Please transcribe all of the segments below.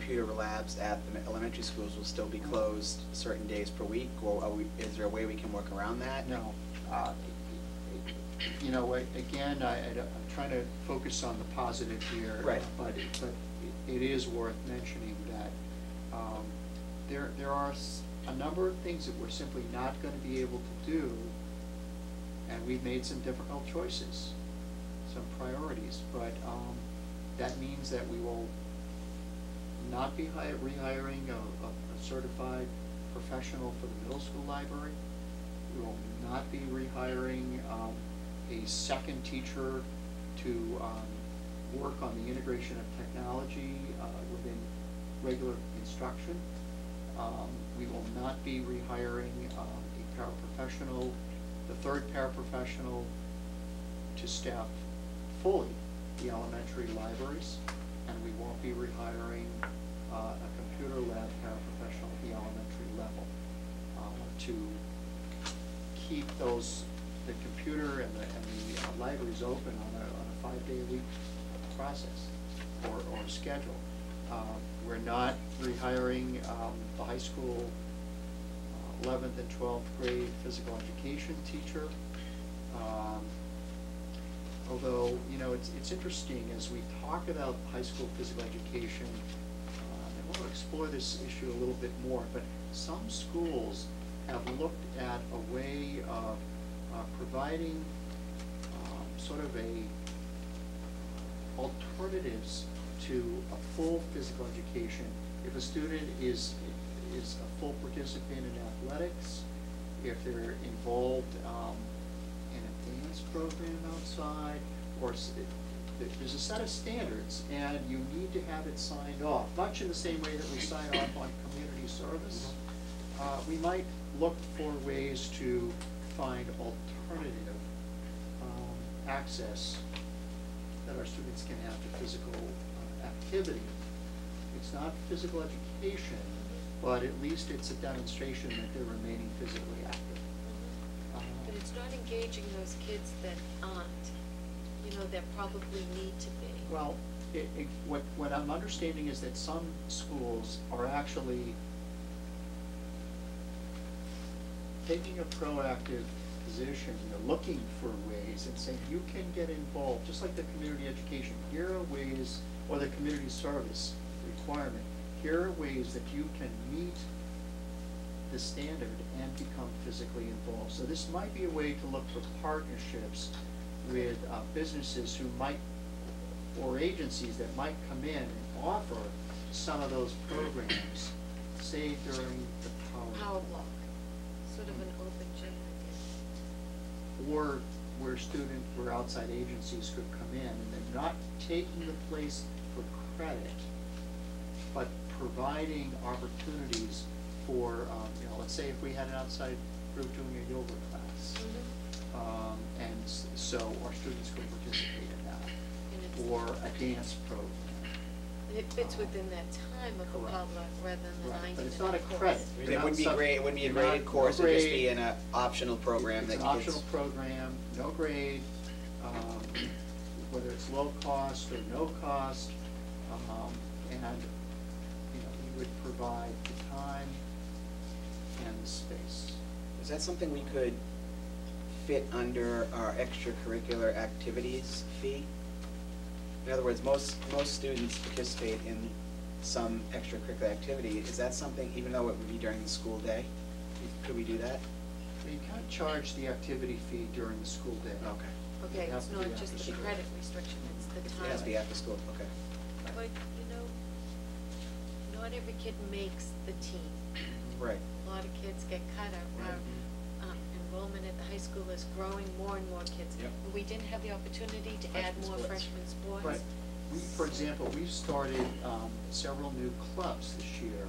computer labs at the elementary schools will still be closed certain days per week, or is there a way we can work around that? No. You know, again, I'm trying to focus on the positive here. Right. But it is worth mentioning that there are a number of things that we're simply not going to be able to do, and we've made some difficult choices, some priorities, but that means that we will not be rehiring a certified professional for the middle school library. We will not be rehiring a second teacher to work on the integration of technology within regular instruction. We will not be rehiring a paraprofessional, the third paraprofessional, to staff fully the elementary libraries, and we won't be rehiring a computer lab paraprofessional at the elementary level to keep the computer and the libraries open on a 5-day-a-week process or schedule. We're not rehiring the high school 11th and 12th grade physical education teacher. Although, you know, it's interesting as we talk about high school physical education, I want to explore this issue a little bit more, but some schools have looked at a way of providing sort of alternatives to a full physical education. If a student is a full participant in athletics, if they're involved in a dance program outside, or there's a set of standards, and you need to have it signed off, much in the same way that we sign off on community service. We might look for ways to find alternative access that our students can have to physical activity. It's not physical education, but at least it's a demonstration that they're remaining physically active. But it's not engaging those kids that aren't, you know, that probably need to be. Well, what I'm understanding is that some schools are actually taking a proactive position, you know, looking for ways and saying, you can get involved, just like the community education. Here are ways, or the community service requirement, here are ways that you can meet the standard and become physically involved. So this might be a way to look for partnerships with businesses who might, or agencies that might come in and offer some of those programs, say during the Power block, sort of an open gym idea. or where outside agencies could come in, and they're not taking the place for credit, but providing opportunities for, you know, let's say if we had an outside group doing a yoga class, and so our students could participate in that, or a dance program. And it fits within that time of the Correct. potluck rather than the Right, 90-minute but it's not a course. credit. I mean, it wouldn't be great. It wouldn't be a graded course. It'd just be an optional program It's that an kids. optional program, no grade, whether it's low cost or no cost, and you know, we would provide the time and the space. Is that something we could fit under our extracurricular activities fee? In other words, most students participate in some extracurricular activity. Is that something, even though it would be during the school day, could we do that? So you can't charge the activity fee during the school day. Okay. Okay, It has it's to be not just after the school. credit restriction, it's the time. It has to be after school, okay. But, you know, not every kid makes the team. Right. A lot of kids get cut out. Right. Our enrollment at the high school is growing, more and more kids. Yep. We didn't have the opportunity to add Freshman more sports. freshman sports. Right. For example, we've started several new clubs this year.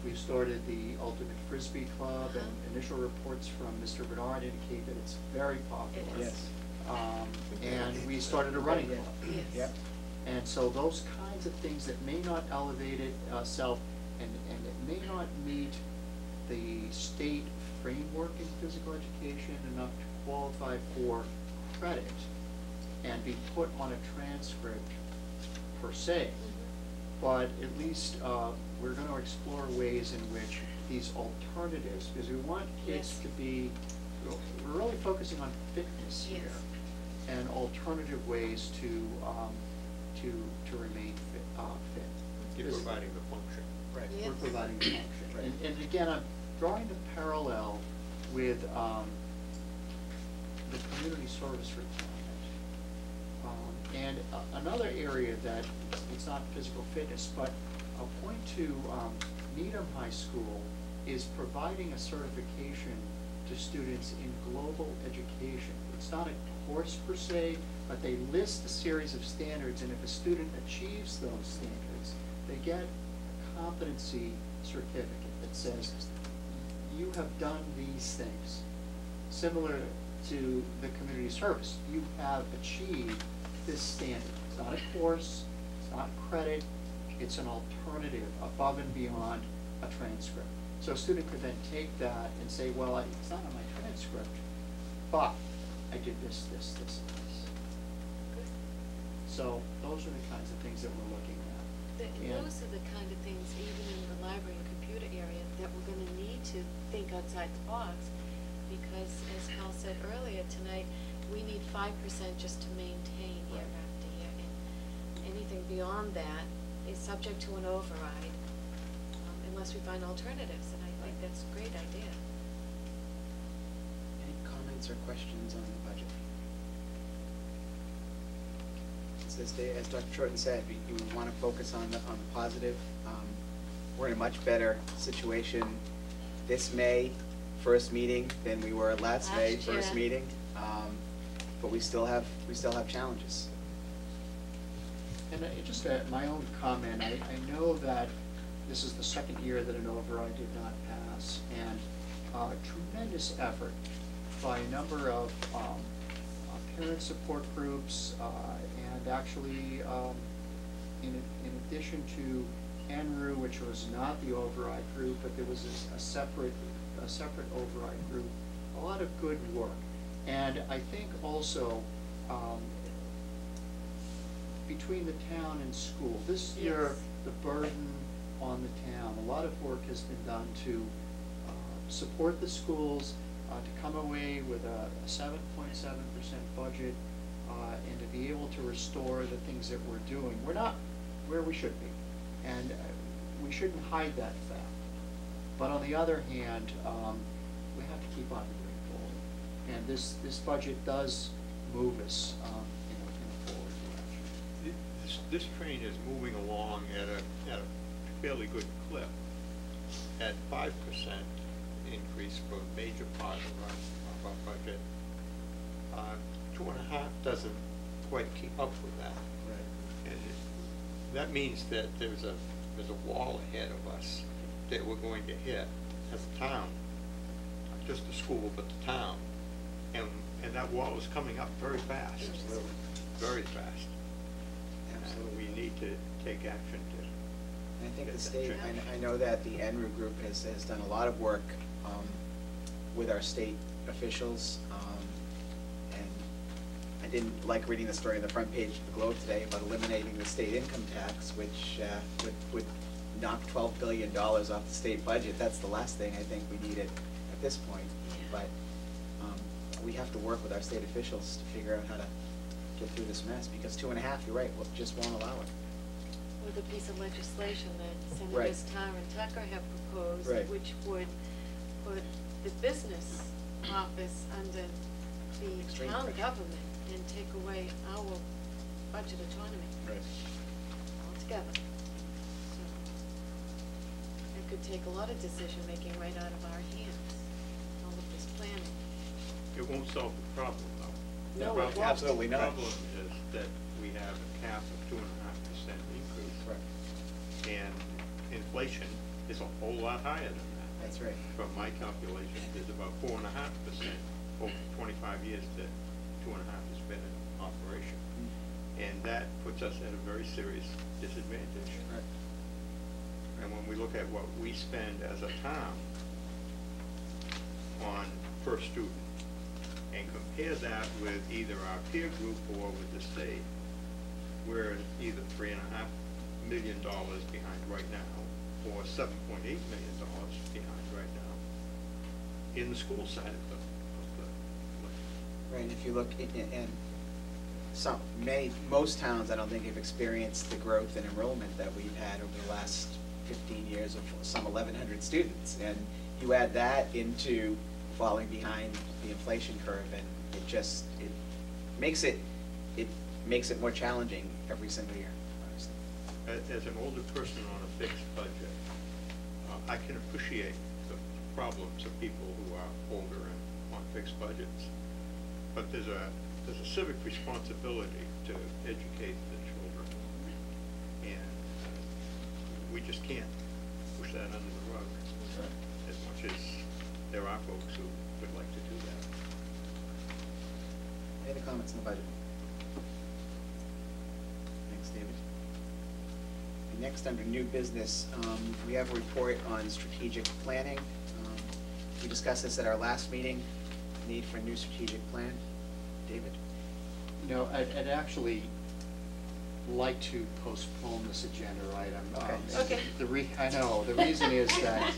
We've started the Ultimate Frisbee Club, and initial reports from Mr. Bernard indicate that it's very popular. It is. Yes. And we started a running club. Yes. Yep. And so those kinds of things that may not elevate itself and it may not meet the state framework in physical education enough to qualify for credit and be put on a transcript per se, but at least we're going to explore ways in which these alternatives, because we want kids Yes. to be, we're really focusing on fitness here, Yes. and alternative ways to remain fit. You're Because providing the function. Right. Yes. We're providing the function. Right. And again, I'm drawing the parallel with the community service requirement. And another area that, it's not physical fitness, but I'll point to Needham High School is providing a certification to students in global education. It's not a course per se, but they list a series of standards, and if a student achieves those standards, they get a competency certificate that says, you have done these things. Similar to the community service, you have achieved this standard. It's not a course, it's not credit, it's an alternative above and beyond a transcript. So a student could then take that and say, well, it's not on my transcript, but I did this, this, this, and this. So those are the kinds of things that we're looking at. And Those are the kind of things, even in the library and computer area, that we're gonna need to think outside the box. Because as Hal said earlier tonight, we need 5% just to maintain year Right. after year. And anything beyond that is subject to an override, unless we find alternatives, and I think that's a great idea. Any comments or questions on the budget? As Dr. Shorten said, we want to focus on the positive. We're in a much better situation this May, first meeting, than we were last May, Last first year. meeting. But we still have challenges. And just my own comment, I know that this is the second year that an override did not pass, and tremendous effort by a number of parent support groups, and actually, in addition to NRU, which was not the override group, but there was a separate override group, a lot of good work. And I think also, between the town and school, this year, Yes. the burden on the town, a lot of work has been done to support the schools, to come away with a 7.7% budget, and to be able to restore the things that we're doing. We're not where we should be, and we shouldn't hide that fact. But on the other hand, we have to keep on moving forward. And this budget does move us in a forward direction. This train is moving along at a fairly good clip. At 5% increase for a major part of our budget, 2.5 doesn't quite keep up with that. Right. And that means that there's a wall ahead of us that we're going to hit as a town, not just the school, but the town. And that wall is coming up very fast. Absolutely. Very fast. Absolutely. And we need to take action to. And I think get the that state, changed. I know that the NRU group has done a lot of work with our state officials. And I didn't like reading the story on the front page of the Globe today about eliminating the state income tax, which would knock $12 billion off the state budget. That's the last thing I think we needed at this point. Yeah. But we have to work with our state officials to figure out how to get through this mess, because 2.5, you're right, just won't allow it. With a piece of legislation that Right. Senators Tarr and Tucker have proposed, Right. which would put the business office under the Extreme town pressure. government and take away our budget autonomy altogether. So it could take a lot of decision-making right out of our hands, all of this planning. It won't solve the problem, though. No, The it problem- won't. Absolutely not. The problem is that we have a cap of 2.5% increase. Correct. And inflation is a whole lot higher than that. That's right. From my calculations, it's about 4.5% over 25 years that 2.5 has been in operation. And that puts us at a very serious disadvantage. Right. And when we look at what we spend as a town on per student, and compare that with either our peer group or with the state, we're either 3.5 million behind right now, or $7.8 million behind right now in the school side of the Right, and if you look, and most towns, I don't think have experienced the growth in enrollment that we've had over the last 15 years of some 1,100 students. And you add that into falling behind the inflation curve, and it makes it more challenging every single year, honestly. As an older person on a fixed budget, I can appreciate the problems of people who are older and on fixed budgets. But there's a civic responsibility to educate the children, and we just can't push that under the rug as much as there are folks who would like to do that. Any other comments on the budget? Thanks, David. And next, under new business, we have a report on strategic planning. We discussed this at our last meeting, need for a new strategic plan. David? No, I'd actually like to postpone this agenda item. Okay. Okay. I know, the reason is that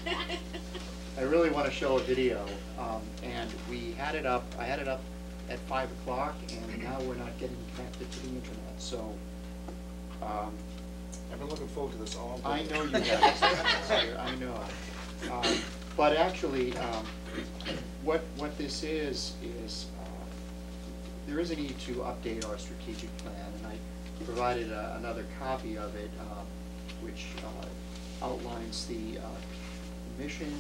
I really want to show a video, and I had it up at 5 o'clock, and now we're not getting connected to the internet, so. I've been looking forward to this all day. I know you have, I know. But actually, what this is there is a need to update our strategic plan, and I provided another copy of it, which outlines the mission,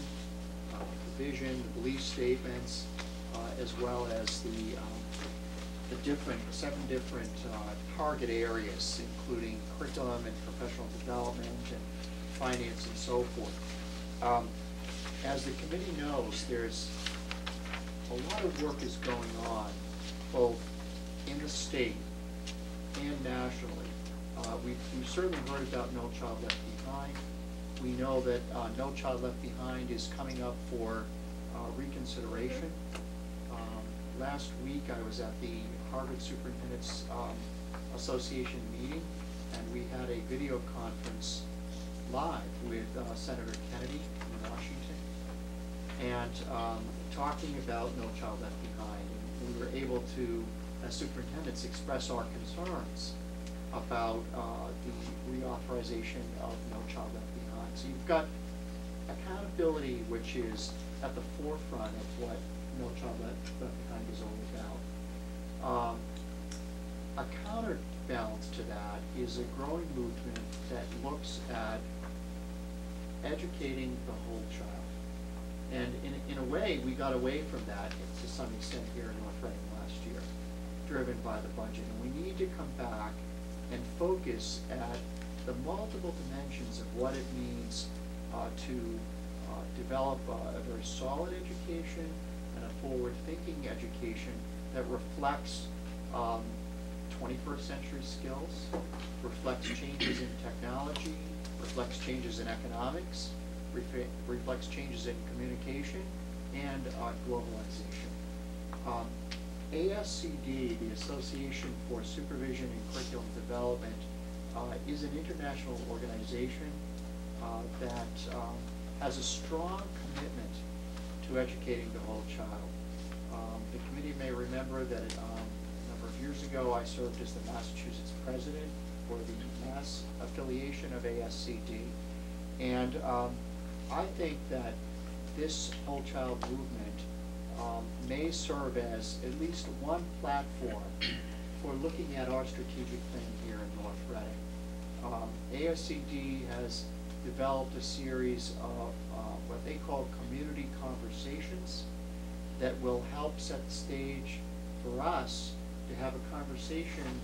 the vision, the belief statements, as well as the 7 different target areas, including curriculum and professional development and finance and so forth. As the committee knows, there's a lot of work is going on, both in the state and nationally. We've certainly heard about No Child Left Behind. We know that No Child Left Behind is coming up for reconsideration. Last week I was at the Harvard Superintendent's Association meeting, and we had a video conference live with Senator Kennedy in Washington, and talking about No Child Left Behind. And we were able to, as superintendents, express our concerns about the reauthorization of No Child Left Behind. So you've got accountability, which is at the forefront of what No Child Left Behind is all about. A counterbalance to that is a growing movement that looks at educating the whole child. And in a way, we got away from that to some extent here in North Reading last year, driven by the budget. And we need to come back and focus at the multiple dimensions of what it means to develop a very solid education and a forward-thinking education that reflects 21st century skills, reflects changes in technology, reflects changes in economics, reflects changes in communication, and globalization. ASCD, the Association for Supervision and Curriculum Development, is an international organization that has a strong commitment to educating the whole child. The committee may remember that a number of years ago I served as the Massachusetts president for the Mass affiliation of ASCD, and I think that this whole child movement may serve as at least one platform for looking at our strategic plan here in North Reading. ASCD has developed a series of what they call community conversations that will help set the stage for us to have a conversation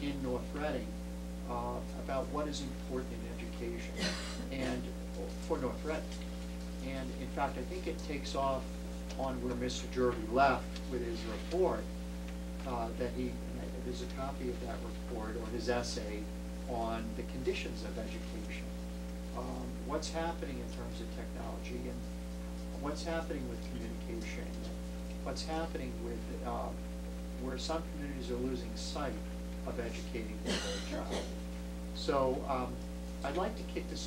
in North Reading about what is important in education and for North Reading. And in fact, I think it takes off on where Mr. Jervey left with his report, there's a copy of that report or his essay on the conditions of education. What's happening in terms of technology, and what's happening with communication, and what's happening with where some communities are losing sight of educating their whole child. So, I'd like to kick this off.